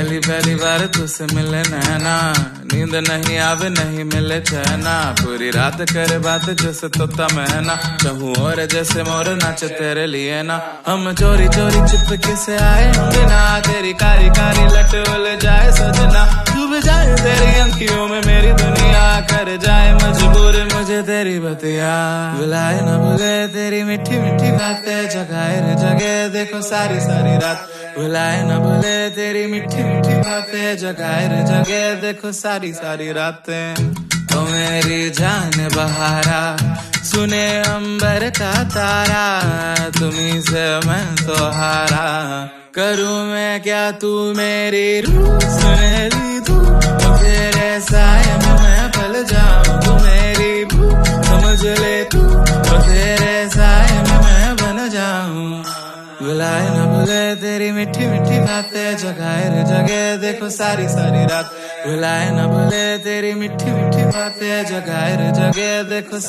पहली पहली बार तुझसे मिले नैना, नींद नहीं आवे नहीं मिले चैना, पूरी रात करे बात जैसे तोता मैना, कहूँ और जैसे मोर नाच तेरे लिए ना। हम चोरी चोरी चिपके से आए होंगे ना, तेरी कारी कारी लट उल जाए सजना, डूब जाए तेरी आंखियों में मेरी दुनिया, कर जाए मजबूर मुझे तेरी बतिया। बुलाए ना भूले तेरी मीठी मीठी बातें, जगाए रे जगे देखो सारी सारी रात, बुलाए ना भूले तेरी मीठी मीठी बातें, जगाए रे जगे देखो सारी सारी रातें। ओ मेरी जान बहारा सुने अंबर का तारा, तुम्ही से मैं तो हारा, करूँ मैं क्या तू मेरी रूह सुनहरी तू, तो तेरे साए में मैं पल जाऊँ, तू मेरी भूख समझ ले तू, तो तेरे साए में मैं बन जाऊँ। बुलाए ना भूले तेरी मीठी मीठी बातें, जगाए रे जगे देखो सारी सारी रात, बुलाए ना भूले तेरी मीठी मीठी बातें, जगाए रे जगे देखो